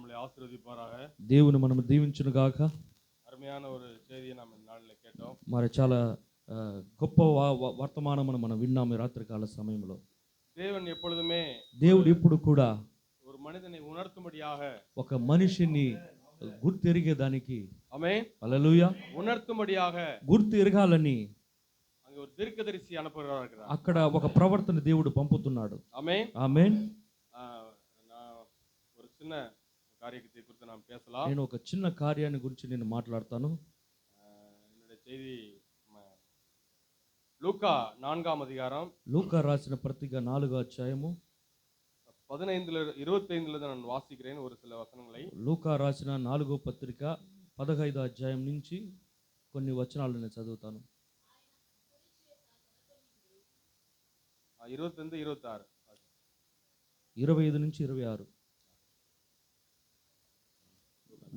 நம்மளை ஆசீர்வதிப்பாராக. దేవుని మనం దీవించును గాక. அருமையான ஒரு செய்தியை நாம் இந்த நாளில் கேட்டோம். మరి చాలా గొప్ప వర్తమానమును మనం విన్నాము రాత్రి కాల సమయంలో. தேவன் எப்பொழுதுமே దేవుడు ఇప్పుడు కూడా ஒரு மனிதனை உணர்த்தும்படியாக, ఒక మనిషిని గుర్తెరిగేదానికి, ஆமென், హల్లెలూయా, உணர்த்தும்படியாக గుర్తు ఎరగాలని அங்கே ஒரு தீர்க்கதரிசி அனுப்புகிறார். అక్కడ ఒక ప్రవర్తన దేవుడు పంపుతున్నాడు. ஆமென், ఆమేన్. நான் ஒரு சின்ன காரியத்தை குறித்து நாம் பேசலாம். నేను ఒక చిన్న కార్యాన్ని గురించి నేను మాట్లాడతాను. என்னுடைய செய்தி லூக்கா 4ஆம் அதிகாரம், లూకా రాసిన పత్రిక 4వ అధ్యాయము 15-25 நான் வாசிக்கிறேன் ஒரு சில வசனங்களை. లూకా రాసిన 4వ పత్రిక 15వ అధ్యాయం నుంచి కొన్ని వచనాలు నేను చదువుతాను. 25-26 25 నుంచి 26.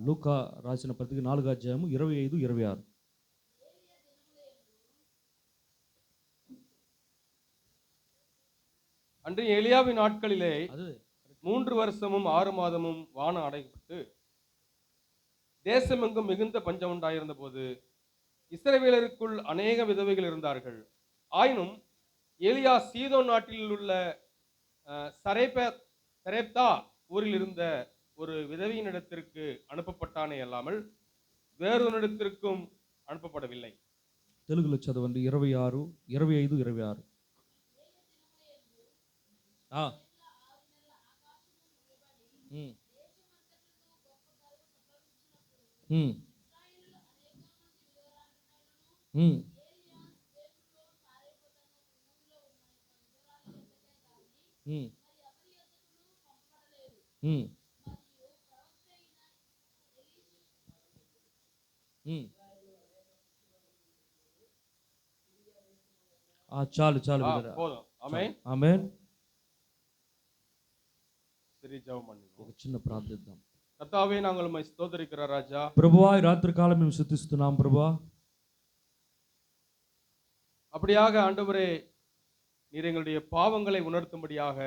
లూకా రాసిన పత్రిక 4వ అధ్యాయము 25-26. அன்றைய எலியாவின் நாட்களிலே 3 வருஷமும் 6 மாதமும் வானம் அடைக்கப்பட்டு தேசமெங்கும் மிகுந்த பஞ்சம் உண்டாயிருந்த போது இஸ்ரவேலருக்குள் அநேக விதவைகள் இருந்தார்கள். ஆயினும் எலியா சீதோன் நாட்டில் உள்ள சரேப்தா ஊரில் இருந்த ஒரு விதவையினிடத்திற்கு அனுப்பப்பட்டானே அல்லாமல் வேறொன்னிடத்திற்கும் அனுப்பப்படவில்லை. తెలుగులో చదవండి. 26, 25, 26. చాలు చాలు. போதும். ஆமென், ఆమేన్. சரி, ஜெபம் பண்ணுவோம். ఒక చిన్న ప్రార్థిద్దాం. கர்த்தாவே, நாங்கள் உம்மை ஸ்தோத்திரிக்கிறோம் ராஜா. ప్రభువా, ఈ రాత్రి కాలం మేము స్తుతిస్తున్నాం ప్రభువా. அப்படியாக ஆண்டவரே, நீர் எங்களுடைய பாவங்களை உணர்த்தும்படியாக,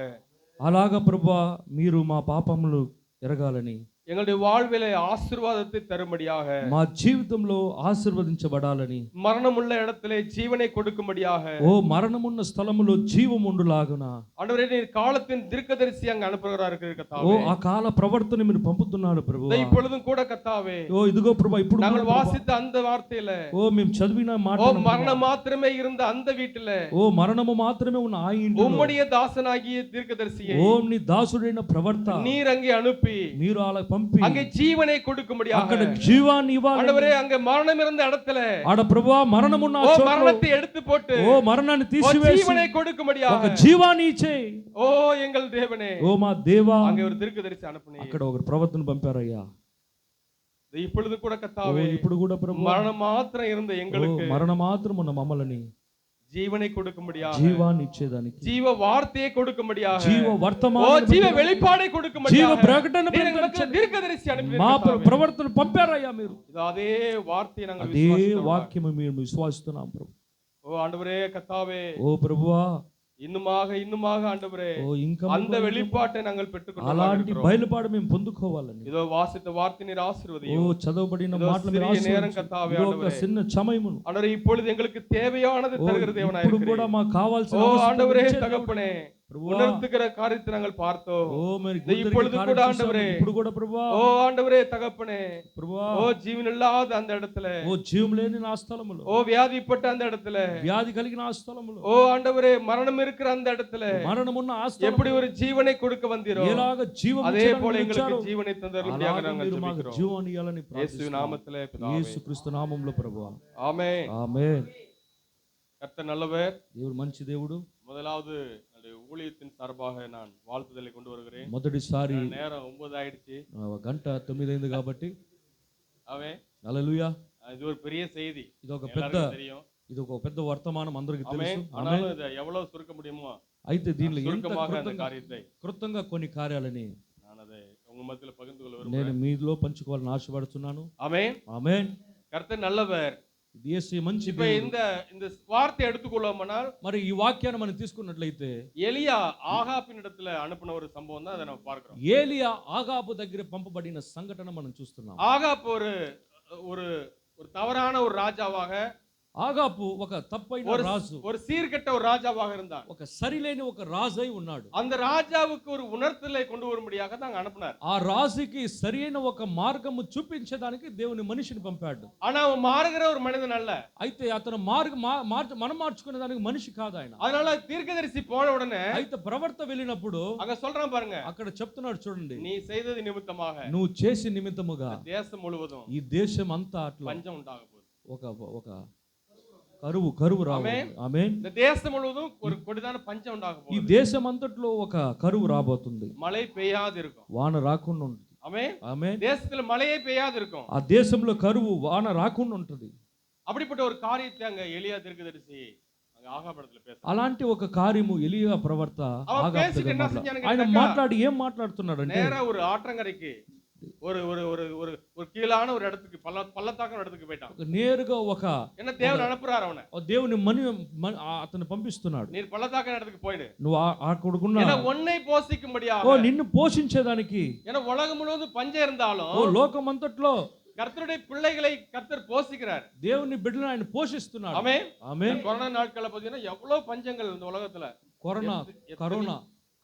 అలాగా ప్రభువా, మీరు మా పాపములు ఎరగాలని, எங்களுடைய வாழ்விலே ஆசீர்வாதத்தை தரும்படியாக, మా జీవితంలో ఆశీర్వదించబడాలని, மரணமுள்ள இடத்திலே ஜீவனை கொடுக்கும்படியாக, ఓ మరణమున్న స్థలములో జీవం ఉండులాగున, ஆண்டவரே, நீர் காலத்தின் தீர்க்கதரிசி அங்க அனுப்புகிறார்கள் ఓ கர்த்தாவே. ఆ కాల ప్రవర్తన మీరు పంపుతున్నాడు ప్రభువా. இப்பொழுதும் கூட கர்த்தாவே, ఓ ఇదిగో ప్రభువా, ఇప్పుడు நாங்கள் வாசித்த அந்த வார்த்தையில, ఓ మేము చదివిన మాట, ஓ மரணம் மாத்திரமே இருந்த அந்த வீட்டில, ఓ మరణము మాత్రమే ఉన్న ఆ ఇంటిలో, உம்முடைய தாசனாகிய தீர்க்கதரிசியை, ఓ నీ దాసుడైన ప్రవర్త நீர் அங்கே அனுப்பி, మీరు అలా పంపి அங்கே ஜீவனை கொடுக்கும்படியாக, అక్కడ జీవాన్ని ఇవ్వాలి. ஆண்டவரே, அங்க மரணம் இருந்த இடத்துல, ఆడ ప్రభువా మరణమున్న ஓ மரணத்தை எடுத்து போட்டு, ఓ మరణాన్ని తీసివేసి ஜீவனை கொடுக்கும்படியாக ఒక జీవాన్ని ఇచ్చేయి. ஓ எங்கள் தேவனே, ఓ మా దేవా, அங்கே ஒரு தீர்க்கதரிசி அனுப்புனீர். అక్కడ ఒక ప్రవర్తన పంపారయ్యా. இப்பொழுது கூட ఓ கர்த்தாவே, ఇప్పుడు కూడా ప్రభువా, மரணம் மாத்திரம் இருந்த எங்களுக்கு మరణ మాత్రం ఉన్న మమ్మల్ని ஜீவனை கொடுக்கும்படியாக, జీవాన్ని ఇచ్చేదానికి, ஜீவ வார்த்தையை கொடுக்கும்படியாக, జీవ ஓ వర్తమానం, ஜீவ வெளிப்பாடை జీవ கொடுக்கும்படியாக ప్రకటన நீர் எங்களுக்கு தீர்க்கதரிசி మా அனுப்பினீர். ప్రవర్తన పంపారయ్యా. మీరు இது அதே வார்த்தையை நாங்கள் అదే விசுவாசிக்கிறோம். వాక్యము మేము విశ్వాసిస్తున్నాం ప్రభు. ஓ ஆண்டவரே கர்த்தாவே, ఓ ప్రభువా, இன்னுமாக ஆண்டவரே, ఓ ఇంకా அந்த வெளிப்பாட்டை நாங்கள் பெற்றுக்கொண்டோம். అలాంటి బయలుపాటు మేము పొందుకోవాలని, இதோ வாசித்த வார்த்தை நீர் ఓ ஆசீர்வதியும். చదవబడిన இதோ మాటలు మీరు சிறிய நேரம் ఆశీర్వదించండి. கர்த்தாவே, ఇదిగో ఒక ஆண்டவரே, చిన్న సమయమును, ஆண்டவரே, இப்பொழுது எங்களுக்கு தேவையானது தருகிற தேவனாய் ఇప్పుడు కూడా இருக்கிறீர். మాకు కావాల్సిన ஓ అవసరత ஆண்டவரே తీర్చే தகப்பனே, ప్రభువా, உணர்த்துகிற காரியத்தை நாங்கள் பார்த்தோம். ఓ మరి இப்பொழுது கூட ஆண்டவரே, ఇప్పుడు కూడా ప్రభువా, ஓ ஆண்டவரே தகப்பனே, ప్రభువా, ஓ ஜீவன் இல்லாத அந்த இடத்துல, ఓ జీవం లేని నా స్థలములో, ஓ வியாதிப்பட்ட அந்த இடத்துல, వ్యాధి కలిగిన ఆ స్థలములో, ஓ ஆண்டவரே மரணம் இருக்கிற அந்த இடத்துல మరణమున్న ఆ எப்படி స్థలములో ஒரு ஜீவனை கொடுக்க வந்தீரோ, ఎలాగ జీవం அதே ఇచ్చేదానికి போல వచ్చారో, எங்களுக்கு ஜீவனை தந்தருளும்படியாக అలాగే நாங்கள் మీరు మాకు ஜெபிக்கிறோம். జీవాన్ని ఇవ్వాలని இயேசு ప్రార్థిస్తున్నాము. நாமத்திலே பிதாவே, యేసుక్రీస్తు నామములో ప్రభువా, ஆமென். ఆమేన్. கர்த்தர் நல்லவர். దేవుడు మంచి దేవుడు. முதலாவது என்னுடைய ஊழியத்தின் சார்பாக நான் வாழ்த்துதலை கொண்டு வருகிறேன். మొదటిసారి நேரம் 9 ஆயிடுச்சு. గంట 9 అయింది కాబట్టి, ஆமென், హల్లెలూయా. இது ஒரு பெரிய செய்தி, ఇది ఒక எல்லாருக்கும் தெரியும். ఇది ఒక పెద్ద వర్తమానం, అందరికీ తెలుసు. ஆமென். ஆனாலும் இதை எவ்வளவு சுருக்க முடியுமோ అయితే దీనిలో ఎంత சுருக்கமாக அந்த காரியத்தை కృతంగా కొన్ని కార్యాలని நான் அதை உங்க మధ్యలో పகிர்ந்து கொள்ள నేను விரும்புகிறேன். మీలో పంచుకోవాలని ఆశపడుతున్నాను. ஆமென். ఆమేన్. கர்த்தர் நல்லவர். ఇది యేసే మంచి இப்ப దేవుడు. இந்த வார்த்தை எடுத்துக்கொள்ளோம்னால் మరి ఈ వాక్యాన్ని మనం తీసుకున్నట్లయితే எலியா ஆகாபினிடத்துல அனுப்பின ஒரு சம்பவம் தான் அதை நம்ம பார்க்கிறோம். ఏలియా ఆగాబు దగ్గర పంపబడిన సంఘటన మనం చూస్తున్నాం. ஆகாப் ஒரு ஒரு ஒரு தவறான ஒரு ராஜாவாக, ఆగాబు ఒక తప్పైన రాజు, ஒரு సీர்கெட்ட ஒரு ராஜாவாக இருந்தார். ఒక సరిలేని ఒక రాజై ఉన్నాడు. அந்த ராஜாவுக்கு ஒரு உணர்த்தலை கொண்டு வரும்படியாக தான் அனுப்பினார். ఆ రాజుకి సరైన ఒక మార్గము చూపించడానికి దేవుని మనిషిని పంపాడు. ஆனா அவன் மாறுகிற ஒரு மனிதன் அல்ல. అయితే అతను మనం మార్చుకునే దానికి మనిషి కాదు ఆయన. அதனால தீர்க்கதரிசி போன உடனே అయితే ప్రవర్త వెళ్ళినప్పుడు அங்க சொல்றான் பாருங்க, అక్కడ చెప్తున్నాడు చూడండి, நீ செய்தது நிமித்தமாக నువ్వు చేసి నిమిత్తముగా தேசம் முழுவதும் ఈ దేశం అంతా అట్లా பஞ்சம் உண்டாக போகுது. ఒక కరువు రాబోతుంది. ఆమేన్. இந்த தேசம் முழுவதும் ஒரு கொடிதான பஞ்சம் உண்டாக ఈ போகுது. దేశం అంతట్లో ఒక కరువు రాబోతుంది. மழை பெய்யாது இருக்கும். వాన రాకుండా ఉంటుంది. ஆமென். ఆమేన్. தேசத்துல மழையே பெய்யாது இருக்கும். ఆ దేశంలో కరువు వాన రాకుండా ఉంటుంది. அப்படிப்பட்ட ஒரு காரியத்தை அங்க எலியா தீர்க்கதரிசி அங்க ஆகாபிடத்துல பேசுறார். అలాంటి ఒక కార్యము ఎలియా ప్రవర్త அவன் ఆగాబు பேசிட்டு దగ్గర என்ன செஞ்சான்னு ఆయన கேட்டாக்கா, మాట్లాడి ఏం మాట్లాడుతున్నాడంటే நேரா ஒரு ஆற்றங்கரைக்கு ஒரு ஒரு ஒரு ஒரு ஒரு கீழான ஒரு இடத்துக்கு பள்ளத்தாக்கான இடத்துக்கு போயிட்டான். నేరుగా ఒక என்ன தேவன் அனுப்புறாரு அவனை, దేవుని అతను పంపిస్తున్నాడు. நீ பள்ளத்தாக்கான இடத்துக்கு போயிடு, నువ్వు అక్కడుకున్న ஏன்னா உன்னை போஷிக்கும்படியாக, నిన్ను పోషించేదానికి, ஏன்னா உலகம் முழுவதும் பஞ்சம் இருந்தாலும் లోకమంతట్లో கர்த்தருடைய பிள்ளைகளை கர்த்தர் போஷிக்கிறார். దేవుని బిడ్డలను ఆయన పోషిస్తున్నాడు. ஆமென். ఆమేన్. கொரோனா நாட்கள்ல பாத்தீங்கன்னா எவ்வளவு பஞ்சங்கள் இந்த உலகத்துல.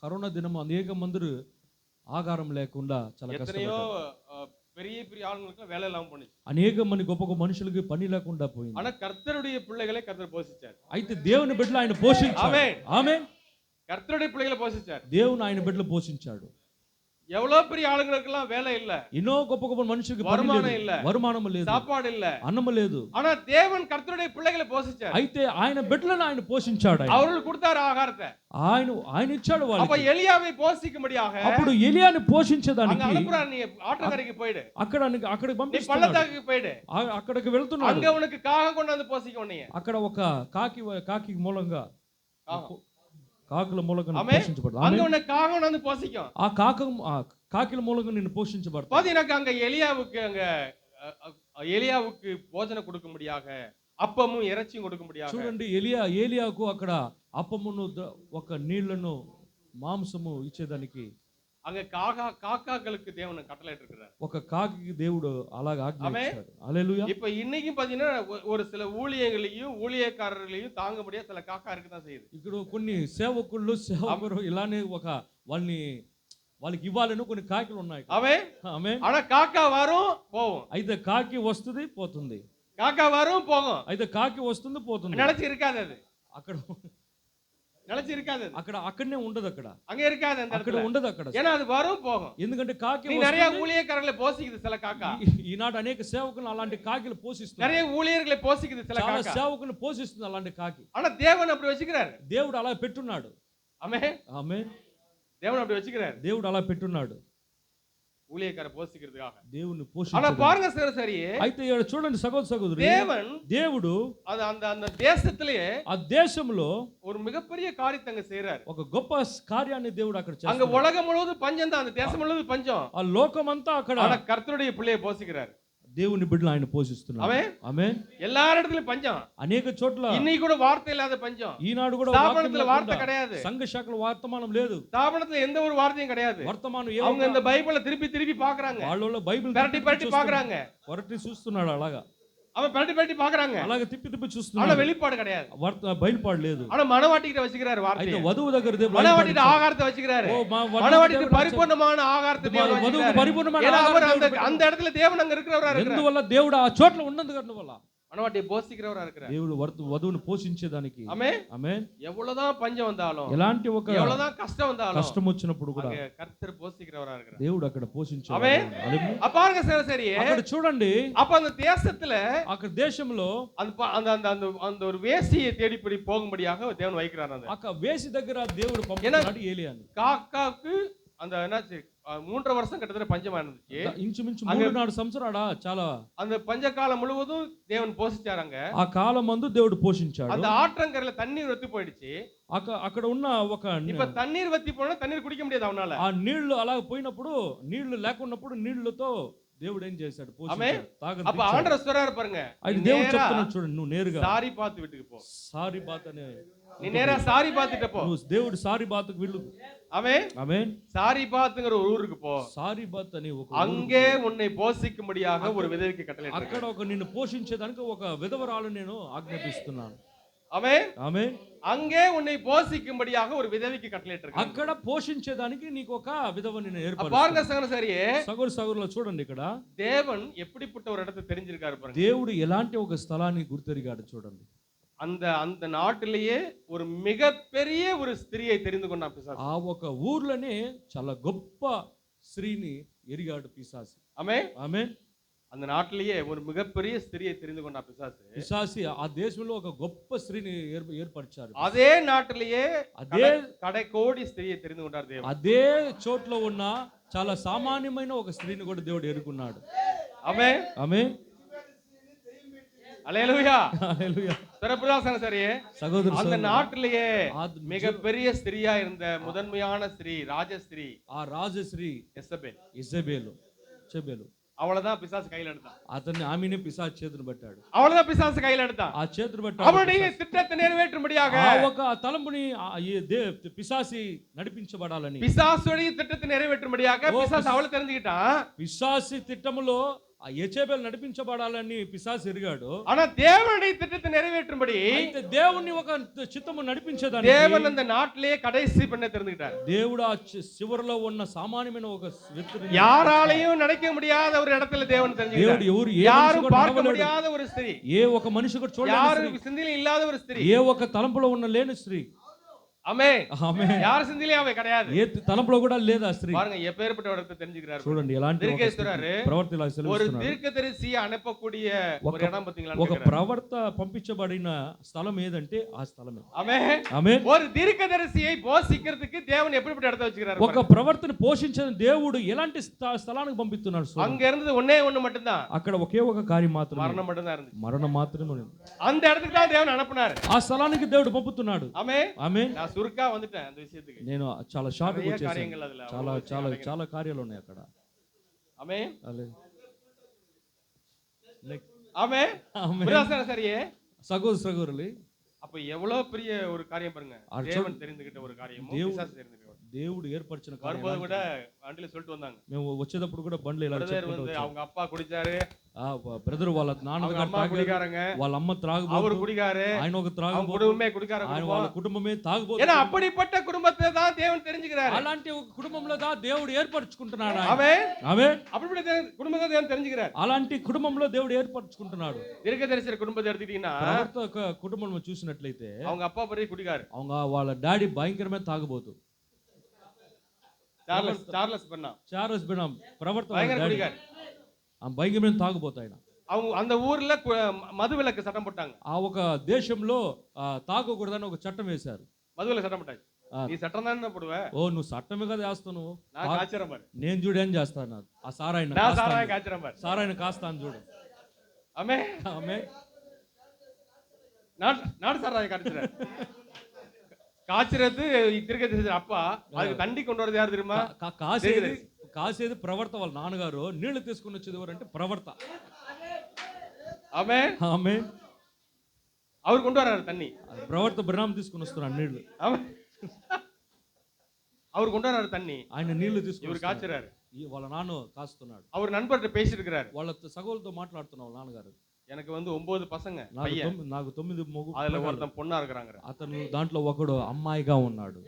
కరోనా దినం అనేక మంది ఆహారం లేకుండా చాలా எத்தனையோ కష్టపడ్డారు. பெரிய பெரிய ஆளுங்களுக்கு வேலை இல்லாம போனுச்சு. అనేక మంది గొప్ప గొప్ప మనుషులకి పని లేకుండా పోయింది. ஆனா கர்த்தருடைய பிள்ளைகளை கர்த்தர் போஷிச்சார். అయితే దేవుని బిడ్డలు ఆయన పోషించాడు. ஆமென். ఆమేన్. கர்த்தருடைய பிள்ளைகளை போஷிச்சார். దేవుని ఆయన బిడ్డలు పోషించాడు. எவ்வளவு பெரிய ஆளுங்களுக்கெல்லாம் வேலை இல்ல, ఎన్నో గొప్ప గొప్ప మనుషులకి வருமானம் இல்ல, வருமாనం లేదు, சாப்பாடு இல்ல, అన్నం లేదు. ஆனா தேவன் கர்த்தருடைய பிள்ளைகளை போஷிச்சார். అయితే ఆయన బిడ్డలను ఆయన పోషించాడు. அவர்கள் கொடுத்தாரு ஆகாரத்தை. ఆయన ఇచ్చాడు அப்ப వాళ్ళకి. எலியாவை போஷிக்கும்படியாக అప్పుడు ఎలియాని அங்க పోషించడానికి அனுப்புறாரு, நீ ஆற்றங்கரைக்கு போயிடு, అక్కడికి நீ పంపిస్తున్నాడు. பள்ளத்தாக்குக்கு போயிடு, అక్కడికి వెళ్తున్నాడు. அங்க உனக்கு காகம் கொண்டு வந்து போஷிக்க உன்னைய. అక్కడ ఒక కాకి మూలంగా, காகம். కాకుల మూలంగా ஆமென். పోషించబడతాడు. அங்க உனக்கு காகம் கொண்டு வந்து போஷிக்கும். ఆ కాకిల మూలంగా నిన్ను పోషించబడతాడు. பாத்தீங்கன்னா அங்க எலியாவுக்கு போஜனம் கொடுக்கும்படியாக அப்பமும் இறைச்சியும் கொடுக்கும்படியாக చూడండి, ఏలియాకు అక్కడ అప్పమును ఒక నీళ్లను మాంసము ఇచ్చేదానికి அங்க காக்காக்களுக்கு தேவன் கட்டளையிட்டு இருக்கிறார். ఒక కాకి దేవుడు అలాగ ఆజ్ఞ ஆமென். ఇచ్చాడు. హల్లెలూయా. இப்ப இன்னைக்கும் பாத்தீங்கன்னா ஒரு சில ஊழியக்காரர்களையும் தாங்க முடியாது சில காக்கா இருக்குதான் செய்யுது. ఇక్కడ కొన్ని సేవకులు ఇలానే వాళ్ళకి ఇవ్వాలని కొన్ని కాకిలు ఉన్నాయి. ஆமென். ఆమేన్. ஆனா காக்கா வரும் போகும், అయితే కాకి వస్తుంది పోతుంది. காக்கா வரும் போகும், అయితే కాకి వస్తుంది పోతుంది. நினைச்சு இருக்காது, அது అక్కడ நினைச்சு இருக்காது, అక్కడనే ఉండదు. அங்க இருக்காது அந்த అక్కడ இடத்துல. ఉండదు అక్కడ. ஏன்னா அது வரும் போகும். ఎందుకంటే కాకి நீ நிறைய ஊழியக்காரர்களை போஷிக்குது சில காக்கா, ఈనాడు అనేక సేవకులను అలాంటి కాకిలు పోషిస్తుంది. நிறைய ஊழியர்களை போஷிக்குது சில చాలా காக்கா. సేవకులను పోషిస్తుంది అలాంటి కాకి. ஆனா தேவன் அப்படி வச்சுக்கிறாரு. దేవుడు అలా పెట్టున్నాడు. ஆமென். ఆమేన్. தேவன் அப்படி வச்சுக்கிறாரு, దేవుడు అలా పెట్టున్నాడు ஊழியக்கார போஷிக்கிறதுக்காக. దేవుని ஆனா పోషించడానికి. பாருங்க சரி, అయితే ఇక్కడ చూడండి సహోదరి, దేవుడు அந்த தேசத்திலேயே ఆ దేశంలో ஒரு மிகப்பெரிய காரியத்தை அங்க செய்யறாரு. ఒక గొప్ప కార్యాన్ని దేవుడు అక్కడ அங்க చేస్తాడు. உலகம் முழுவதும் பஞ்சம் தான், அந்த தேசம் முழுவதும் பஞ்சம். ఆ లోకమంతా అక్కడ ஆனா கர்த்தருடைய பிள்ளையை போஷிக்கிறாரு. దేవుని బిడ్డలు ఆయన పోషిస్తున్నాడు. ஆமென். ఆమేన్. எல்லா இடத்துலயும் பஞ்சம், అనేక చోట్ల இன்னைக்கு கூட வார்த்தை இல்லாத பஞ்சம். ఈనాడు కూడా ஸ்தாபனத்துல வார்த்தை கிடையாது, సంఘ శాఖల వర్తమానం లేదు, ஸ்தாபனத்துல எந்த ஒரு வார்த்தையும் கிடையாது. వర్తమానం அவங்க இந்த బైబిளை திருப்பி பாக்குறாங்க, వాళ్ళ బైబిల్ பரட்டி பாக்குறாங்க, వరటి చూస్తున్నాడు. అలాగా அவன் பரட்டி பாக்குறாங்க, అలాగే తిప్పి ஆனா చూస్తున్నాడు. வெளிப்பாடு கிடையாது. బయలుపాడు లేదు. ஆனா மனவாட்டிகிட்ட வச்சுக்கிறாரு అయితే வார்த்தையை, వధువు దగ్గర மனவாட்டிகிட்ட ஆகாரத்தை வச்சுக்கிறாரு, மனவாட்டிக்கு பரிபூர்ணமான ஆகாரத்தை தேவன் వధువుకు வச்சிருக்காரு. పరిపూర్ణమైన ஏன்னா அவர் ఆహారం அந்த இடத்துல தேவன் அங்க இருக்கிறவரா இருக்கிறார். ఎందువల్ల దేవుడు ఆ చోట్ల ఉన్నందుకు వల్ల மனவாட்டியை போஷிக்கிறவரா இருக்கிறார். దేవుడు వధువును పోషించేదానికి. ஆமென். ఆమేన్. எவ்வளவுதான் பஞ்சம் வந்தாலும், ఎలాంటి ఒక எவ்வளவுதான் கஷ்டம் வந்தாலும், కష్టం వచ్చినప్పుడు కూడా அங்க கர்த்தர் போஷிக்கிறவரா இருக்கிறார். దేవుడు అక్కడ పోషించాడు. ஆமென். அப்ப பாருங்க சரி, అక్కడ చూడండి, அப்ப அந்த தேசத்துல అక్కడ దేశంలో அந்த ஒரு வேசியை தேடிப்படி போகும்படியாக தேவன் வைக்கிறார். அந்த అక్కడ వేసి దగ్గర దేవుడు పంపుతున్నాడు ఏలియాని. காக்காக்கு அந்த என்னாச்சு 3 வருஷம் கிட்டத்தட்ட பஞ்சமா இருந்துச்சு. ఇంచుమించు 3-4 సంవత్సరాలు చాలా அந்த பஞ்ச காலம் முழுவதும் தேவன் போஷிச்சாராங்க. ఆ కాలమందు దేవుడు పోషించాడు. அந்த ஆற்றங்கரையில தண்ணீர் வத்தி போயிடுச்சு. అక్కడ ఉన్న ఒక இப்ப தண்ணீர் வத்தி போனா தண்ணீர் குடிக்க முடியாது அவனால. ఆ నీళ్లు అలా పోయినప్పుడు, నీళ్లు లేకున్నప్పుడు నీళ్లతో దేవుడు ఏం చేశాడు? ఆమేన్. పోషించాడు, తాగని அப்ப తీర్చాడు. ஆண்டவர் சொல்றாரு பாருங்க, అది நீ దేవుడు நேரா చెప్తున్నాడు చూడండి, నువ్వు నేరుగా சாரி பாத் வீட்டுக்கு போ. సారీ బాత్ అనే நீ நேரா சாரி பாத்துட்டு போ. నువ్వు దేవుడు సారీ బాత్కు వెళ్ళు. ஆமென். ఆమేన్. சாரி பாத்ங்கற ஒரு ஊருக்கு போ. సారీ బాత్ అని ఒక அங்கே உன்னை போஷிக்கும்படியாக ஒரு விதவைக்கு கட்டளையிட்டிருக்கிறேன். అక్కడ ఒక నిన్ను పోషించేదానికి ఒక విధవరాలు నేను ఆజ్ఞాపిస్తున్నాను. ஆமென். ఆమేన్. அங்கே உன்னை போஷிக்கும்படியாக ஒரு விதவைக்கு கட்டளையிட்டிருக்கிறேன். అక్కడ పోషించేదానికి నీకు ఒక విధవని నేను அப்ப பாருங்க ఏర్పరుస్తాను. சகோதரியே, సగోదరులు చూడండి, ఇక్కడ தேவன் எப்படிப்பட்ட ஒரு இடத்தை தெரிஞ்சிருக்காரு பாருங்க. దేవుడు ఎలాంటి ఒక స్థలాన్ని గుర్తెరిగాడు చూడండి. அந்த அந்த நாட்டிலேயே ஒரு மிகப்பெரிய ஒரு ஸ்திரியை தெரிந்து கொண்டான் பிசாசு. ఆ ఒక ఊర్లోనే చాలా గొప్ప స్త్రీని ఎరిగాడు పిశాసి. ஆமென். ఆమేన్. அந்த நாட்டிலேயே ஒரு மிகப்பெரிய ஸ்திரியை தெரிந்து கொண்டான் பிசாசு. పిశాసి ఆ దేశంలో ఒక గొప్ప స్త్రీని ఏర్పరిచారు. அதே நாட்டிலேயே అదే கடைக்கோடி ஸ்திரியை தெரிந்து கொண்டார் தேவன். అదే చోట్లో ఉన్న చాలా సామాన్యమైన ఒక స్త్రీని కూడా దేవుడు ఎరుకున్నాడు. ஆமென். ఆమేన్. அல்லேலூயா. హల్లెలూయా. சரபிரதாசன சரியே, సగోదరు அந்த நாட்டிலேயே ఆ மிகப்பெரிய ஸ்திரியா இருந்த முதன்மையான ஸ்திரீ, ராஜஸ்திரீ ఆ రాజశ్రీ எசபேல். చెబేలు அவளதான் பிசாசு கையில எடுத்தான். అతన్ని ఆమెనే పిశాచి చేతులు పట్టాడు. அவளதான் பிசாசு கையில எடுத்தான். ఆ చేతులు పట్టాడు. அவனுடைய திட்டத்தை நிறைவேற்றும்படியாக, ఆ ఒక తలంపుని పిశాసి నడిపించబడాలని, பிசாசுடைய திட்டத்தை நிறைவேற்றும்படியாக பிசாசு அவளை தெரிஞ்சுக்கிட்டான். పిశాసి తిట్టములో ఆ యెజెబెల్ నడిపించబడాలని పిశాసి ఎరిగాడు. ஆனா தேவனுடைய திட்டத்தை நிறைவேற்றும்படி అయితే దేవుని ఒక చిత్తము నడిపించేదానికి தேவன் அந்த நாட்டிலேயே கடைசி பெண்ணை தெரிஞ்சுக்கிட்டார். దేవుడు ఆ చివరిలో ఉన్న సామాన్యమైన ఒక వ్యక్తిని, யாராலையும் நினைக்க முடியாத ஒரு இடத்துல தேவன் దేవుడు தெரிஞ்சுக்கிட்டார். ఎవరు யாரும் பார்க்க முடியாத ஒரு ஸ்திரீ, ఏ ఒక మనిషి కూడా చూడలేని யாரும் స్త్రీ, சிந்தையில இல்லாத ஒரு ஸ்திரீ. ఏ ఒక తలంపులో ఉన్న లేని స్త్రీ. ஆமென். ఆమె யார் சிந்தையிலே அவ கிடையாது. ఏ తలంపులో కూడా లేదా స్త్రీ. பாருங்க எப்பேற்பட்ட இடத்தை தெரிஞ்சுக்கிறார். చూడండి ఎలాంటి ఒక தீர்க்கதரிசி ప్రవర్తన ஒரு సెలవిస్తున్నాడు. தீர்க்கதரிசியை அனுப்பக்கூடிய ஒரு இடம் பாத்தீங்களா? ఒక ప్రవర్త పంపించబడిన స్థలం ఏదంటే ఆ స్థలమే. ஆமென். ఆమేన్. ஒரு தீர்க்கதரிசியை போஷிக்கிறதுக்கு தேவன் எப்படிப்பட்ட இடத்தை வச்சுக்கிறாரு ఒక பாருங்க. ప్రవర్తన పోషించిన దేవుడు ఎలాంటి స్థలానికి పంపిస్తున్నాడు చూడండి. அங்க இருந்தது ஒண்ணே ஒண்ணு மட்டும்தான், అక్కడ ఒకే ఒక కార్యం మాత్రమే, மரணம் மட்டும்தான் இருந்துச்சு. మరణం మాత్రమే ఉంది. அந்த இடத்துக்கு தான் தேவன் அனுப்புனாரு. ఆ స్థలానికి దేవుడు పంపుతున్నాడు. ஆமென். ఆమేన్. நான் சுருக்கா வந்துட்டேன் அந்த விஷயத்துக்கு. నేను చాలా షార్ట్ நிறைய వచ్చేసాను. காரியங்கள் அதுல చాలా చాలా చాలా కార్యాలు ఉన్నాయి అక్కడ. ஆமென். అలే. నెక్స్ట్. ஆமென். ఆమేన్. பிரதர்சன சரியே, సగోదరులు, அப்ப எவ்வளவு பெரிய ஒரு காரியம் பாருங்க. அது தேவன் தெரிந்துகிட்ட ஒரு காரியமும் பிசாசு தெரிந்துகிட்ட ஒரு. దేవుడు ఏర్పరిచిన வரும்போது కార్యం. கூட வண்டியில சொல்லிட்டு வந்தாங்க, మేము వచ్చేటప్పుడు కూడా బండ్లు ఇలా பிரதர் చెప్పుకుంటూ வந்து వచ్చాం. அவங்க அப்பா குடிச்சாரு, బ్రదర్ వాళ్ళ அவங்க నాన్నగారు அம்மா తాగారు, குடிக்காரங்க, వాళ్ళ అమ్మ அவரு త్రాగుబోతు, குடிக்காரு, ఆయన ఒక அவங்க త్రాగుబోతు, குடும்பமே குடிக்கார ఆయన குடும்பம். వాళ్ళ కుటుంబమే తాగుబోతు. ஏன்னா அப்படிப்பட்ட குடும்பத்தை தான் தேவன் தெரிஞ்சுக்கிறாரு. అలాంటి ఒక కుటుంబంలో దేవుడు ఏర్పరచుకుంటున్నాడు ఆయన. ஆமென். ఆమేన్. அப்படிப்பட்ட குடும்பத்தை தேவன் தெரிஞ்சுக்கிறாரு. అలాంటి కుటుంబంలో దేవుడు ఏర్పరచుకుంటున్నాడు. தீர்க்கதரிசி குடும்பத்தை எடுத்துட்டீங்கன்னா ప్రవర్త ఒక కుటుంబం చూసినట్లయితే அவங்க அப்பா பெரிய குடிக்காரு, அவங்க వాళ్ళ డాడీ భయంకరమైన తాగుబోతు. சார்லஸ் பண்ணா చార్లెస్ బినాం ప్రవర్త பயங்கர குடிக்காரு. భయంకరమైన తాగుబోతు ఆయన. அவங்க அந்த ஊர்ல மதுவிலக்கு சட்டம் போட்டாங்க. ఆ ఒక దేశంలో తాగకూడదని ఒక చట్టం వేశారు. மதுவிலக்கு சட்டம் போட்டாச்சு. ఆ. நீ சட்டம் தானே போடுவ, ఓ నువ్వు చట్టమే కదా వేస్తావు, నువ్వు நான் காய்ச்சறேன் பாரு, నేను చూడు ఏం చేస్తాను, ఆ సారాయన நான் சாராயம் காய்ச்சறேன் பாரு. సారాయన కాస్తాను చూడు. ஆமென். ఆమె நாடு சாராயம் காய்ச்சறேன். காய்ச்சறது தீர்க்கதரிசி அப்பா, அதுக்கு தண்டி கொண்டு வரது யார் தெரியுமா? కాసేది ప్రవర్త వాళ్ళ నాన్నగారు, నీళ్లు తీసుకుని వచ్చేది ఎవరంటే ప్రవర్త. ஆமென். ఆమె அவர் கொண்டு வராரு தண்ணி, ప్రవర్త బ్రహ్మ తీసుకుని వస్తున్నాడు నీళ్లు. ஆமென். அவர் கொண்டு வராரு தண்ணி, ఆయన నీళ్లు తీసుకుని இவர் காய்ச்சறாரு. వాళ్ళ నాన్న కాస్తున్నాడు. அவர் నண்பர்கிட்ட பேசிட்டு இருக்கிறாரு. వాళ్ళ సగోలతో మాట్లాడుతున్నావు నాన్నగారు. எனக்கு வந்து 9 பசங்க பையன், నాకు 9 அதுல ஒருத்தன் பொண்ணா இருக்கறாங்க. అతను దాంట్లో ఒకడు అమ్మాయిగా ఉన్నాడు.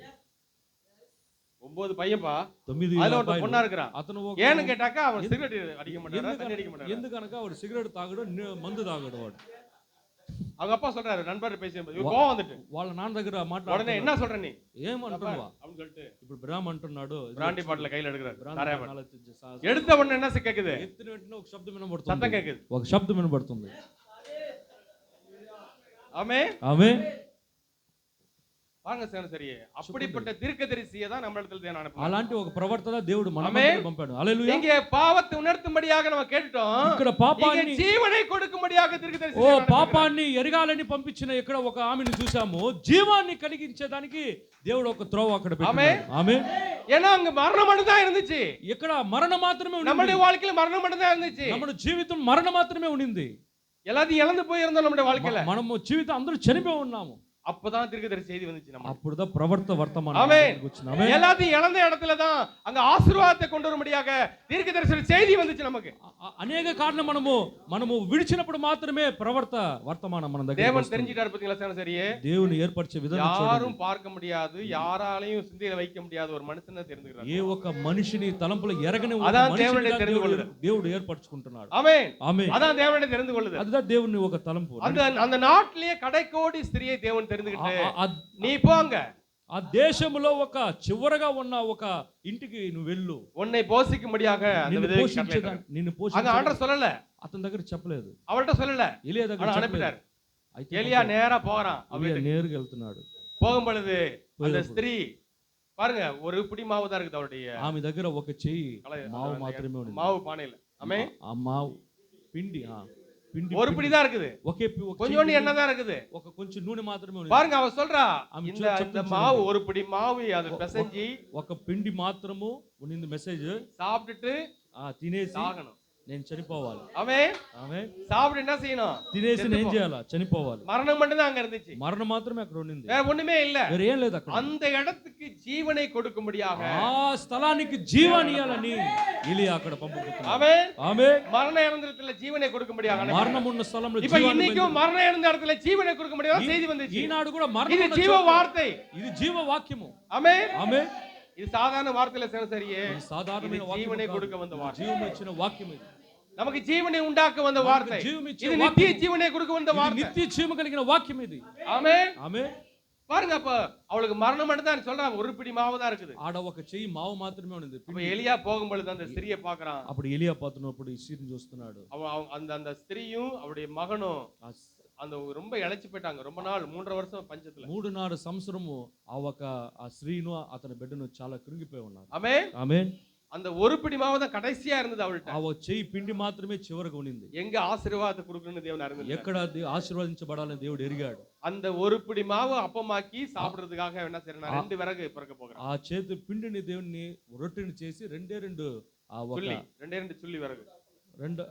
9 பையன்பா, 9 அதுல ஒருத்தன் பொண்ணா இருக்கறான். అతను ஏன்னு கேட்டாக்கா அவன் சிகரெட் அடிக்க மாட்டாரா, தண்ணி அடிக்க மாட்டாரா? ఎందుకనక వాడు సిగరెట్ తాగడు, మందు తాగడు వాడు. அவங்க அப்பா சொல்றாரு, நண்பர்கிட்ட பேசிட்டு இவர் கோவம் வந்துட்டு వాళ్ళ నాన్న దగ్గర உடனே మాట్లాడుతున్నాడు. என்ன சொல்ற நீ ఏమంటున్నావా அப்படின்னு சொல்லிட்டு ఇప్పుడు బ్రాహ్మ అంటున్నాడు, பிராண்டி பாட்டில கையில எடுக்கிறாரு. சாராய பாட்டில் ఎత్తిన எடுத்த உடனே என்ன கேக்குது? వెంటనే ఒక శబ్దం சத்தம் వినబడుతుంది, கேக்குது. ఒక శబ్దం వినబడుతుంది. ஆமென். ఆమె பாருங்க சரி, அப்படிப்பட்ட தீர்க்கதரிசியை தான் நம்ம இடத்துல தேவன் அனுப்புறார். అలాంటి ఒక ప్రవర్తన దేవుడు మన ఆమేన్. మధ్యలో పంపాడు. హల్లెలూయా. இங்கே பாவத்தை உணர்த்தும்படியாக நம்ம கேட்டோம். ఇక్కడ இங்கே పాపాన్ని ஜீவனை கொடுக்கும்படியாக தீர்க்கதரிசி ఓ పాపాన్ని ఎరగాలని పంపించిన ఇక్కడ ఒక ఆమెను చూసాము. జీవాన్ని కలిగించేదానికి దేవుడు ఒక త్రోవ అక్కడ పెట్టాడు. ఆమేన్. ஏன்னா அங்க மரணம் மட்டும் தான் இருந்துச்சு. ఇక్కడ మరణం మాత్రమే ఉంది. நம்முடைய வாழ்க்கையில மரணம் மட்டும் தான் இருந்துச்சு. మన జీవితం మరణం మాత్రమే ఉండింది. எல்லாத்தையும் இழந்து போயிருந்தோம் நம்முடைய வாழ்க்கையில. మనము జీవితం అందరూ చనిపోయి ఉన్నాము. அப்பதான் தீர்க்கதரிசி செய்தி வந்துச்சு நம்ம. అప్పుడుదా ప్రవర్త వర్తమానం ஆமென். వచ్చింది. ఆమేన్. எல்லாத்தையும் இழந்த இடத்துல தான் அங்க ஆசீர்வாதத்தை கொண்டு வரும்படியாக தீர்க்கதரிசி செய்தி வந்துச்சு நமக்கு. అనేక కారణం మనము విడిచినప్పుడు మాత్రమే ప్రవర్త వర్తమానం మన దగ్గర தேவன் தெரிஞ்சிட்டாரு பாத்தீங்களா சரியே. దేవుని ఏర్పరిచే విధానం யாரும் பார்க்க முடியாது, யாராலையும் சிந்தையில வைக்க முடியாது ஒரு மனுஷனை தெரிஞ்சுக்கிறார். ఏ ఒక్క మనిషిని తలంపులో ఎరగని ఒక అதான் మనిషిని దేవుడే தெரிந்து கொள்ளுது. దేవుడు ఏర్పరచుకుంటున్నాడు. ஆமென். ఆమేన్. அதான் தேவனை தெரிந்து கொள்ளுது. அதுதான் దేవుని ఒక తలంపు. அந்த நாட்டிலேயே கடைக்கோடி ஸ்திரியை தேவன் தெரிந்துகிட்டு நீ போங்க, ఆ దేశంలో ఒక చివరగా ఉన్న ఒక ఇంటికి నువ్వు వెళ్ళు. உன்னை போஷிக்கும்படியாக அந்த నిన్ను விதவைக்கு పోషించేదా கட்டளையிட்டார். నిన్ను அங்க పోషించే ஆண்டவர் சொல்லல, అతని దగ్గర చెప్పలేదు. அவள்கிட்ட சொல்லல, ఎలియా దగ్గర ஆனா చెప్పలేదు. அனுப்பிட்டார். అయితే எலியா நேரா போறான். ఎలియా నేరుగా వెళ్తున్నాడు. போகும் பொழுது அந்த ஸ்திரீ பாருங்க ஒரு பிடி மாவு தான் இருக்குது அவருடைய ఆమె దగ్గర ఒక చెయ్యి మావు మాత్రమే ఉంది. மாவு பானையில. ஆமென். ఆ మావు పిండి పిండి ஒரு பிடி தான் இருக்குது. ఒకే கொஞ்சோண்டு எண்ணெய் தான் இருக்குது. ఒక కొంచెం నూనె మాత్రమే ఉంది. பாருங்க அவ சொல்றா ఆమె இந்த மாவு ஒரு பிடி மாவு அது பிசைஞ்சி ఒక పిండి మాత్రము ఉన్నింది. మెసేజ్ சாப்பிட்டுட்டு తినేసి சாகணும். నేను చనిపోవాలి. ஆமென். ఆమేన్. சாப்பிட்டு என்ன செய்யணும்? తినేసి నేను చేయాలా? చనిపోవాలి. மரணம் மட்டும் தான் அங்க இருந்துச்சு. మరణం మాత్రమే అక్కడ ఉండింది. வேற ஒண்ணுமே இல்ல. వేరే ఏం లేదు అక్కడ. அந்த இடத்துக்கு ஜீவனை கொடுக்கும்படியாக ఆ స్థలానికి జీవాన్ని ఇయ్యాలని ఎలియా అక్కడ పంపుతున్నాడు. ஆமென். ఆమేన్. மரண இடத்துல ஜீவனை கொடுக்கும்படியாக మరణం ఉన్న స్థలంలో இப்ப జీవాన్ని இன்னைக்கும் மரண இருந்த இடத்துல ஜீவனை கொடுக்கும்படியாக செய்தி வந்துச்சு. ఈనాడు కూడా మరణం இது ఉన్న ஜீவ చోట வார்த்தை. ఇది జీవ వాక్యము. ஆமென். ఆమేన్. இது சாதாரண வார்த்தையில சரியே. ఇది సాధారణమైన இது వాక్యం ஜீவனை కాదు. கொடுக்க வந்த வார்த்தை. జీవం ఇచ్చిన వాక్యం ఇది. நமக்கு ஜீவனை உண்டாக்க வந்த வார்த்தை. జీవం ఇచ్చే இது நித்திய ஜீவனை கொடுக்க வந்த ఇది வார்த்தை. నిత్య జీవం కలిగిన వాక్యం ఇది. ஆமென். ఆమేన్. பாருங்க அப்ப அவளுக்கு மரணம் மட்டும் தான் சொல்றாங்க. ஒரு பிடி மாவு தான் இருக்குது. ఆడ ఒక చెయ్యి మావు మాత్రమే ఉంది. அப்ப எலியா போகும்பொழுது அந்த ஸ்திரியை பார்க்கறான். అప్పుడు ఎలియా పోతున్నప్పుడు ఈ స్త్రీని చూస్తున్నాడు. அந்த ஸ்திரியும் அவருடைய மகனும் ఆ அந்த ரொம்ப இளைச்சு போயிட்டாங்க. ரொம்ப நாள் 3.5 வருஷம் பஞ்சத்துல. 3.5 సంవత్సరము ఆ స్త్రీను అతని బిడ్డను చాలా కృంగిపోయి ఉన్నారు. ஆமென். ఆమేన్. அந்த ஒரு பிடி மாவு தான் கடைசியா இருந்தது அவள்கிட்ட. ఆ చెయ్యి పిండి మాత్రమే చివరకు ఉండింది. எங்க ஆசீர்வாதத்தை கொடுக்கணும்னு தேவன் அறிந்தார். ఎక్కడ ఆశీర్వదించబడాలని దేవుడు ఎరిగాడు. அந்த ஒரு பிடி மாவு அப்பமாக்கி சாப்பிடுறதுக்காக என்ன செய்யறான்? 2 விறகு பிறக்க போகிறான். ఆ చేతి పిండిని దేవుని రొట్టెని చేసి రెండే రెండు சுள்ளி, 2 சுள்ளி விறகு. రెండు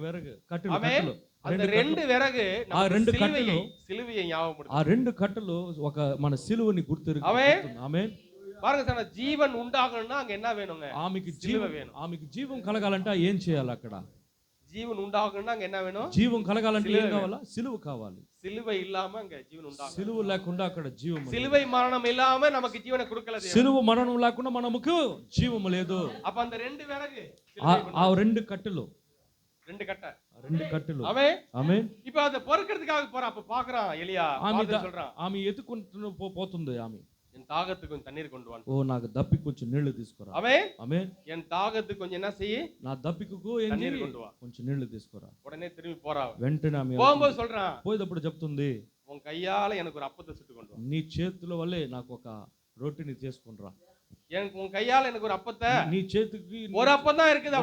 విறகு కట్టెలు. அந்த 2 విறகு ఆ రెండు కట్టెలు సిలువயை ஞாபகப்படுத்து. ఆ రెండు కట్టెలు ఒక మన సిలువని గుర్తు. ఆమేన్. பாருங்க சார், ஜீவன் உண்டாகணும்னா அங்க என்ன வேணுங்க? ఆమెకి జీవం వేணும். ఆమెకి జీవం కలగాలంటే ఏం చేయాలి? అక్కడ ஜீவன் உண்டாகணும்னா அங்க என்ன வேணும்? జీవం కలగాలంటే ఏం కావాలా? సిలువ కావాలి. சிலுவை இல்லாம அங்க ஜீவன் உண்டாகும். సిలువ లేకుండా అక్కడ జీవం లేదు. சிலுவை மரணம் இல்லாம நமக்கு ஜீவனை கொடுக்கல தேவன். సిలువ మరణం లేకుండా మనకు జీవం లేదు. அப்ப அந்த 2 విறகு ఆ రెండు కట్టెలు 2 கட்டை. 2 కట్టెలు. ஆமென். ఆమేన్. இப்ப அத பொறுக்கிறதுக்காக போறான். அப்ப பாக்குறான் எலியா. சொல்றான், ఆమె ఎత్తుకుంటూ పోతుంది. ఆమె என் தாகத்துக்கு கொஞ்சம் தண்ணீர் கொண்டு வா. ఓ నాకు దప్పికి కొంచెం నీళ్లు తీసుకురా. ஆமென். ఆమేన్. என் தாகத்துக்கு கொஞ்சம் என்ன செய்யி? నా దప్పికకు தண்ணீர் கொண்டு வா. కొంచెం నీళ్లు తీసుకురా. உடனே திரும்பி போறா. వెంటనే ఆమె போகும்போது சொல்றான், పోయేటప్పుడు చెప్తుంది, உன் கையால எனக்கு ஒரு அப்பத்தை சுட்டு கொண்டு வா. నీ చేతుల వల్లే నాకు ఒక రొట్టెని చేసుకొనిరా. எனக்கு உன் கையால எனக்கு ஒரு அப்பத்தை. నీ చేతికి ஒரு அப்பம் தான் இருக்குது.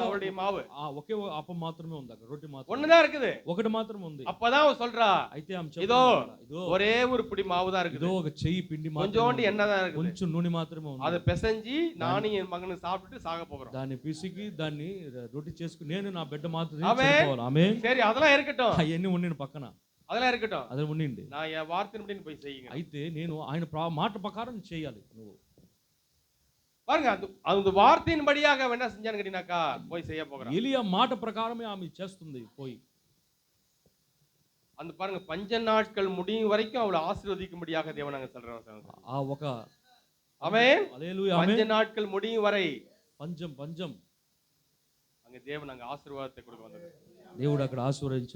அவருடைய மாவு ఒకే అప్పం మాత్రమే ఉంది. అక్కడ రొట్టె మాత్రం ஒண்ணுதான் இருக்குது. ఒకటి మాత్రమే ఉంది. அப்பதான் அவ சொல்றா, అయితే ఆమె இதோ ఇదో ஒரே ஒரு பிடி மாவு தான் இருக்குது. ఇదో ఒక చెయ్యి పిండి మాత్రమే, கொஞ்சோண்டு எண்ணெய் தான் இருக்குது. కొంచెం నూనె మాత్రమే ఉంది. அதை பிசைஞ்சி நானும் என் மகனும் சாப்பிட்டுட்டு சாக போகிறோம். దాన్ని పిసికి దాన్ని రొట్టె చేసుకుని నేను నా బిడ్డ మాత్రమే ఆమేన్. చేసుకోవాలి. ఆమేన్. சரி, அதெல்லாம் இருக்கட்டும். అవన్నీ ఉండి పక్కన அதெல்லாம் இருக்கட்டும். అది ఉండింది. நான் என் வார்த்தையின்படி போய் செய்யுங்க. అయితే నేను ఆయన మాట ప్రకారం చేయాలి. నువ్వు பாருங்க, அந்த வார்த்தையின்படியாக அவன் என்ன செஞ்சான்னு கேட்டீங்கன்னாக்கா போய் செய்ய போகிறான். ఎలియా మాట ప్రకారమే ఆమె చేస్తుంది. పోయి அந்த பாருங்க, பஞ்ச நாட்கள் முடியும் வரைக்கும் அவளை ஆசீர்வதிக்கும்படியாக தேவன் அங்க சொல்றான். ఆ ఒక ஆமென். హల్లెలూయా. பஞ்ச நாட்கள் முடியும் வரை పంచం அங்க தேவன் அங்க ஆசீர்வாதத்தை கொடுக்க வந்தது. దేవుడు అక్కడ ఆశీర్వదించ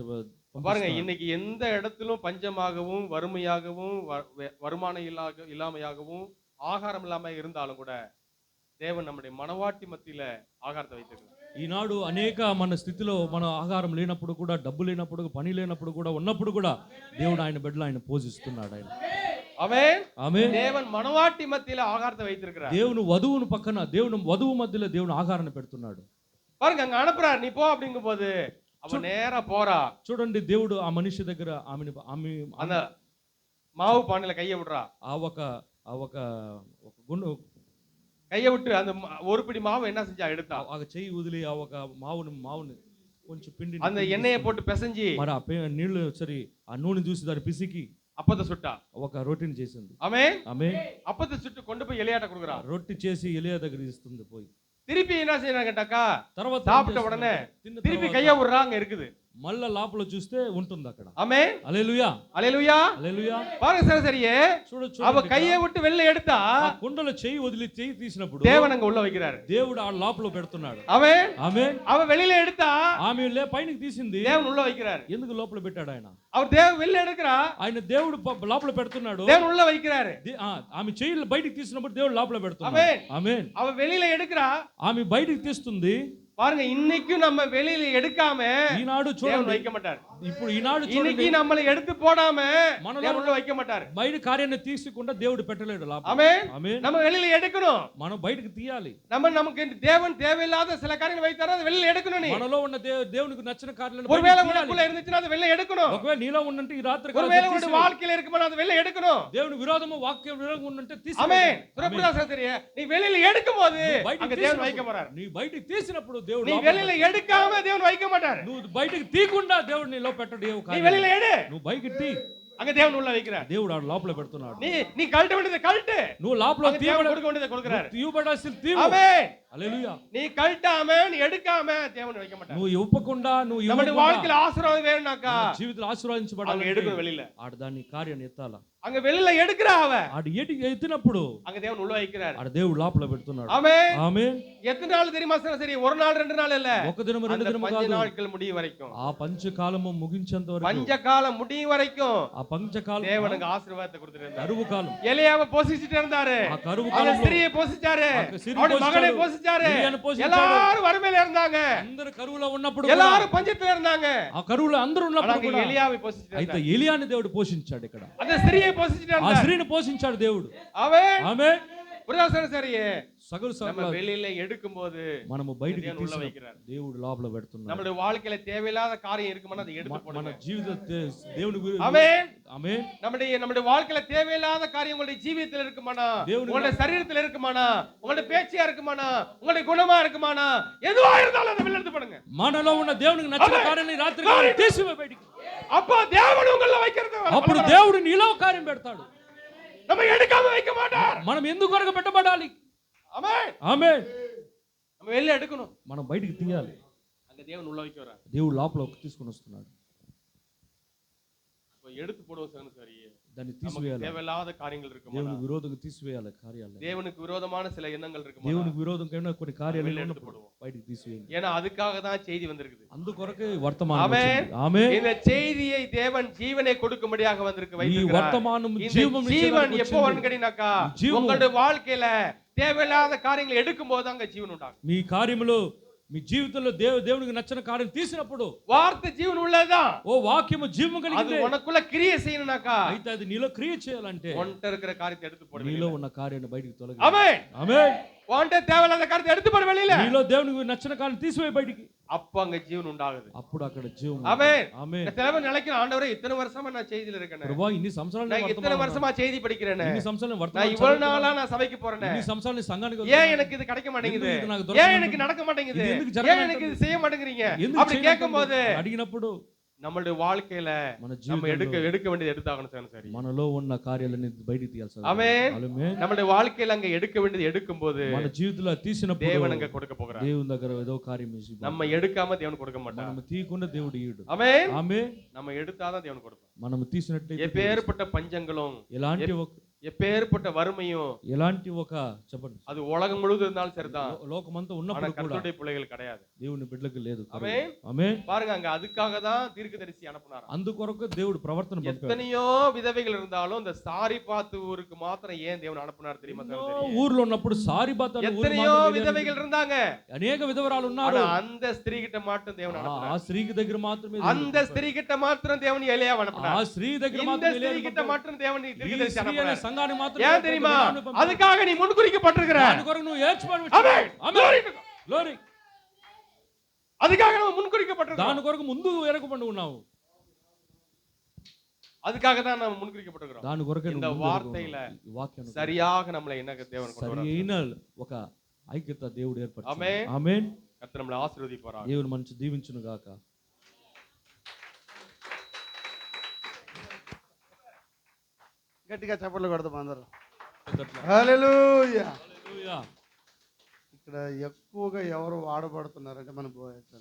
பாருங்க, இன்னைக்கு எந்த இடத்திலும் பஞ்சமாகவும் வறுமையாகவும் வருமானம் இல்லாமையாகவும் ஆகாரம் இல்லாம இருந்தாலும் கூட தேவன் நம்முடைய மனவாட்டி மத்தியில ஆகாரத்தை வைத்திருக்கிறார். ఈనాడు అనేక మన స్థితిలో మన ఆహారం లేనప్పుడు కూడా, డబ్బు లేనప్పుడు, పని లేనప్పుడు కూడా, ఉన్నప్పుడు కూడా దేవుడు ఆయన బిడ్డలు ఆయన పోషిస్తున్నాడు. ఆయన ஆமென். ఆమేన్. தேவன் மனவாட்டி மத்தியில ஆகாரத்தை வைத்திருக்கிறார். దేవుని వధువును పక్కన, దేవుని వధువు మధ్యలో దేవుని ఆహారాన్ని పెడుతున్నాడు. பாருங்க, அங்க அனுப்புறார், நீ போ அப்படிங்கும் போது அவ நேரா போறா. చూడండి, దేవుడు ఆ మనిషి దగ్గర ఆమె அந்த மாவு பானையில கைய விடுறா. ఆ ఒక గుండు கைய விட்டு அந்த ஒரு பிடி மாவு என்ன செஞ்சா எடுத்தா. ఆ చెయ్యి వదిలి ఆ ఒక మావుని కొంచెం పిండి அந்த எண்ணெயை போட்டு பிசைஞ்சி మరి ఆ నీళ్లు సరి ఆ నూనె చూసి దాన్ని పిసికి அப்பத்தை சுட்டா. ఒక రొట్టెని చేసింది. ஆமென். ఆమేన్. அப்பத்தை சுட்டு கொண்டு போய் எலியாட்ட கொடுக்குறா. రొట్టె చేసి ఎలియా దగ్గర ఇస్తుంది. పోయి திருப்பி என்ன செய்யறாங்க கேட்டாக்கா, తర్వాత சாப்பிட்ட உடனே திருப்பி கைய விடுறா, அங்க இருக்குது. మళ్ళా లోపల చూస్తే ఉంటుంది అక్కడ. ஆமென். హల్లెలూయా, ஹல்லேலூயா. హల్లెలూయా. பாருங்க சரியே, அவ கையை விட்டு வெளில எடுத்தா, ఆ కుండలో చెయ్యి వదిలి చెయ్యి తీసినప్పుడు தேவன் அங்க உள்ள வைக்கிறாரு. దేవుడు ఆ లోపల పెడుతున్నాడు. ஆமென். ఆమేన్. அவ வெளியில எடுத்தா, ఆమె పైనకి తీసింది, தேவன் உள்ள வைக்கிறாரு. ఎందుకు లోపల పెట్టాడు ఆయన? அவர் தேவன் வெளியில எடுக்கிறா, ఆయన దేవుడు లోపల పెడుతున్నాడు. தேவன் உள்ள வைக்கிறாரு. ఆమె చెయ్యి బయటికి తీసినప్పుడు దేవుడు లోపల పెడుతున్నాడు. ஆமென். ఆమేన్. அவ வெளியில எடுக்கிறா, ఆమె బయటికి తీస్తుంది. பாருங்க, இன்னைக்கும் நம்ம வெளியில எடுக்காம ఈనాడు தேவன் చూడండి, வைக்க மாட்டார். ఇప్పుడు ఈనాడు இன்னைக்கு చూడండి, நம்மள எடுத்து போடாம మనలో தேவன் உள்ள வைக்க மாட்டார். బయట కార్యాన్ని తీసుకుండా దేవుడు పెట్టలేడు లోపల. ஆமென். ఆమేన్. நம்ம வெளியில எடுக்கணும். మనం బయటికి తీయాలి. நமக்கு தேவன் தேவையில்லாத சில காரியங்களை வைத்தாரா, அது வெளியில எடுக்கணும். நீ మనలో ఉన్న దేవునికి నచ్చిన కార్యాలను ஒருவேளை బయటికి உனக்குள்ள తీయాలి. இருந்துச்சுன்னா அது வெளியில எடுக்கணும். ఒకవేళ నీలో ఉన్నంటే ఈ రాత్రి ஒருவேளை உன்னுடைய வாழ்க்கையில இருக்குமா, அது வெளியில எடுக்கணும். దేవుని విరోధము వాక్య విరోధం ఉన్నంటే తీసి ஆமென். துரப்புதா சகோதரியே, நீ வெளியில எடுக்கும்போது బయటికి அங்க தேவன் வைக்க போறார். నీ బయటికి తీసినప్పుడు దేవుడు நீ లోపల வெளியில எடுக்காம தேவன் வைக்க மாட்டார். నువ్వు బయటికి తీయకుండా దేవుడు నీలో పెట్టడు. ఏ நீ కార్యం வெளியில எடு, నువ్వు బయటికి తీ, அங்க தேவன் உள்ள வைக்கிறார். దేవుడు ఆ లోపల పెడుతున్నాడు. நீ கழட்ட வேண்டியதை கழட்டு, నువ్వు లోపల அங்க தேவன் கொடுக்க வேண்டியதை கொடுக்கிறார். తీయబడాల్సిన తీవు. ஆமென். హల్లెలూయా. நீ கழட்டாம, நீ எடுக்காம தேவன் வைக்க மாட்டார். నువ్వు ఇవ్వకుండా, నువ్వు நம்முடைய ఇవ్వకుండా வாழ்க்கையில ஆசீர்வாதம் வேணும்னாக்கா జీవితంలో அங்க ఆశీర్వదించబడాలి. எடுக்கணும் வெளியில. ఆడ దాన్ని కార్యాన్ని ఎత్తాలా. அங்க வெளியில எடுக்கிறா அவ, ఆడు ఎత్తినప్పుడు அங்க தேவன் உள்ள வைக்கிறார். ఆడ దేవుడు లోపల పెడుతున్నాడు. ஆமென். ఆమేన్. எத்தனை நாள் தெரியுமா சரி? ஒரு நாள் ரெண்டு நாள் இல்ல, ఒక దినము రెండు அந்த దినము பஞ்ச కాదు, நாட்கள் முடியும் வரைக்கும், ఆ పంచకాలము ముగించేంత వరకు, பஞ்சகாலம் முடியும் வரைக்கும் ఆ పంచకాలం தேவனுக்கு ஆசீர்வாதத்தை கொடுத்துட்டு இருந்தார். కరువు కాలం, எலியாவை போஷிச்சுட்டு இருந்தாரு, ఆ కరువు அந்த కాలంలో ஸ்திரியை போஷிச்சாரு, ఆ స్త్రీని அவருடைய மகனை పోషించాడు, போஷிச்சாரு, ఎలియాను పోషించాడు. எல்லாரும் வறுமையில இருந்தாங்க, అందరు కరువులో ఉన్నప్పుడు కూడా, எல்லாரும் பஞ்சத்துல இருந்தாங்க, ఆ కరువులో అందరూ ஆனா ఉన్నప్పుడు அங்க కూడా எலியாவை போஷிச்சுட்டு అయితే இருந்தார். ఎలియాని దేవుడు పోషించాడు. ఇక్కడ அந்த ஸ்திரியை போஷிச்சுட்டு ఆ இருந்தார். స్త్రీని పోషించాడు దేవుడు. அவன் ఆమేన్. சரியே సగలు நம்ம సగలు வெளியில எடுக்கும்போது మనము బయటికి దేవుడు உள்ள తీసిన வைக்கிறார். దేవుడు లోపల పెడుతున్నాడు. நம்மளுடைய வாழ்க்கையில தேவையில்லாத காரியம் இருக்குமானா அதை எடுத்து మన போடுங்க. జీవిత దేవుని ஆமென். ఆమేన్. நம்முடைய வாழ்க்கையில தேவையில்லாத காரியம் உங்களுடைய ஜீவியத்தில் இருக்குமானா, தேவனுக்கு உங்களுடைய சரீரத்தில் இருக்குமானா, உங்களுடைய பேச்சியா இருக்குமானா, உங்களுடைய குணமா இருக்குமானா, எதுவா இருந்தாலும் அதை வெளில எடுத்து போடுங்க. మనలో ఉన్న దేవునికి నచ్చిన కార్యాన్ని రాత్రి తీసివే బయటికి. அப்போ தேவன் உங்களை வைக்கிறது, అప్పుడు దేవుడు నీలో కార్యం పెడతాడు. நம்ம எடுக்காம வைக்க மாட்டார். మనం ఎందుకు కొరకు పెట్టబడాలి? ஆமென். ఆమేన్. நம்ம வெளில எடுக்கணும், మనం బయటికి తీయాలి. அங்க தேவன் உள்ள வைக்க வரார். దేవుడు లోపల తీసుకొని వస్తున్నాడు. அப்போ எடுத்து போடுவோம் சரி, దాన్ని நமக்கு తీసివేయాలి. தேவையில்லாத காரியங்கள் இருக்குமானா, దేవునికి విరోధంగా తీసివేయాలి కార్యాలు. தேவனுக்கு விரோதமான சில எண்ணங்கள் இருக்குமானா, దేవునికి విరోధంగా కొన్ని కార్యాలు வெளில எடுத்து ఉన్నప్పుడు போடுவோம். బయటికి తీసివేయండి. ஏன்னா அதுக்காக தான் செய்தி வந்திருக்குது. అందుకొరకే వర్తమానం ஆமென். వచ్చింది. ఆమేన్. இந்த செய்தியை தேவன் ஜீவனை கொடுக்கும்படியாக வந்திருக்கு ఈ வைத்திருக்கிறார். వర్తమానం இந்த జీవం ஜீவன் எப்போ வரும்னு கேட்டீங்கன்னாக்கா, ஜீவன் உங்களுடைய வாழ்க்கையில தேவையில்லாத காரியங்களை எடுக்கும் போது அங்க ஜீவன் உண்டாகும். మీ కార్యములో, మీ జీవితంలో దేవునికి నచ్చిన కార్యం తీసినప్పుడు, வார்த்தை ஜீவன் உள்ளதுதான், ఓ వాక్యము జీవం அது కలిగింది. உனக்குள்ள கிரியை செய்யணும்னாக்கா అయితే అది నీలో క్రియ చేయాలంటే உன்கிட்ட இருக்கிற காரியத்தை எடுத்து போடு నీలో வெளியில. ఉన్న కార్యాన్ని బయటికి తొలగి. ஆமென். ఆమేన్. உன்கிட்ட தேவையில்லாத காரியத்தை எடுத்து போடு வெளியில. నీలో దేవునికి నచ్చిన కార్యం తీసివేయి బయటికి. அப்ப அங்க ஜீவன் உண்டாகுது. అప్పుడు అక్కడ జీవం. ஆமென். ఆమేన్. சில பேர் நினைக்கிறேன், ஆண்டவரே இத்தனை வருஷமா நான் செய்தியில இருக்கேன், ప్రభువా ఇన్ని సంవత్సరాలు நான் இத்தனை வருஷமா செய்தி படிக்கிறேன், ఇన్ని సంవత్సరాలు நான் వర్తమానం இவ்வளவு நாளா நான் சபைக்கு போறேன், ఇన్ని సంవత్సరాలు సంఘానికి ஏன் எனக்கு இது கிடைக்க மாட்டேங்குது, ఎందుకు ఇది నాకు ஏன் దొరకదు? எனக்கு நடக்க மாட்டேங்குது, இது ఎందుకు జరగ ஏன் எனக்கு இது செய்ய மாட்டேங்கிறீங்க ఎందుకు அப்படி చేయలేకపోతే கேட்கும்போது అడిగినప్పుడు நம்மளுடைய வாழ்க்கையில మన நம்ம జీవితంలో எடுக்க வேண்டியது எடுத்தாகணும் சரி. మనలో ఉన్న కార్యాలని బయటికి తీయాలి. ஆமென். ఆమేన్. நம்மளுடைய வாழ்க்கையில அங்க எடுக்க வேண்டியது எடுக்கும்போது మన జీవితంలో తీసినప్పుడు தேவன் அங்க கொடுக்க போகிறார். దేవుని దగ్గర ఏదో కార్యం చేసి நம்ம எடுக்காம தேவன் கொடுக்க மாட்டார். మనం తీయకుండా దేవుడు ఇయ్యడు. ஆமென். ఆమేన్. நம்ம எடுத்தாதான் தேவன் கொடுப்பார். మనం తీసినట్లయితే எப்பேற்பட்ட பஞ்சங்களும் ఎలాంటి எப்பேற்பட்ட வறுமையும் ఎలాంటి ఒక చెప్పండి அது உலகம் முழுவதும் இருந்தாலும் சரிதான், లోకమంతా ஆனா ఉన్నప్పుడు కూడా கர்த்தருடைய பிள்ளைகள் கிடையாது. దేవుని బిడ్డలకు లేదు. ஆமென். ఆమేన్. பாருங்க, அங்க அதுக்காக தான் தீர்க்கதரிசி அனுப்புனாராம். అందుకొరకు దేవుడు ప్రవర్తన పంపాడు. எத்தனையோ விதவைகள் இருந்தாலும் இந்த சாரிபாத்து ஊருக்கு மாத்திரம் ஏன் தேவன் அனுப்புனார் தெரியுமா? ఊర్లో ఉన్నప్పుడు సారిబాత్ అనే ఊరు எத்தனையோ మాత్రం விதவைகள் இருந்தாங்க, అనేక విధవరాలు ఉన్నారు. ஆனா அந்த ஸ்திரீ கிட்ட மட்டும் தேவன் ఆ அனுப்புனார். స్త్రీకి దగ్గర మాత్రమే அந்த స్త్రీ கிட்ட మాత్రం தேவன் எலியாவை ఆ அனுப்புனார். స్త్రీ దగ్గర இந்த మాత్రమే ஸ்திரீ ఎలీయాను கிட்ட పంపాడు. மட்டும் தேவன் ఈ தீர்க்கதரிசி స్త్రీ అనే அனுப்புனார். సంఘానికి మాత్రమే ஏன் தெரியுமா? ఎలీయాను పంపాడు. அதுக்காக நீ முன்குறிக்கப்பட்டிருக்கிற. దాని కొరకు నువ్వు ఏర్పడి ஆமென். Glory to God. గ్లోరీ. அதுக்காக நம்ம முன்குறிக்கப்பட்டிருக்கிறோம். దాని కొరకు ముందు ఎరగబడి ఉన్నావు. அதுக்காக தான் நம்ம முன்குறிக்கப்பட்டிருக்கிறோம். దాని కొరకే இந்த నువ్వు வார்த்தையில ఈ వాక్యాన్ని சரியாக நம்மளை என்ன தேவன் கொண்டு வரார். సరైన ఒక ఐక్యత దేవుడు ఏర్పరిచాడు. ఆమేన్. ఆమేన్. கர்த்தர் நம்மளை ஆசீர்வதிப்பாராக. దేవుని మంచి దీవించును గాక. గట్టిగా చప్పట్లు కొడదాం అందరూ. హల్లెలూయా. హల్లెలూయా. ఇక్కడ ఎక్కువగా ఎవరు వాడబడుతున్నారంటే మన బోయస్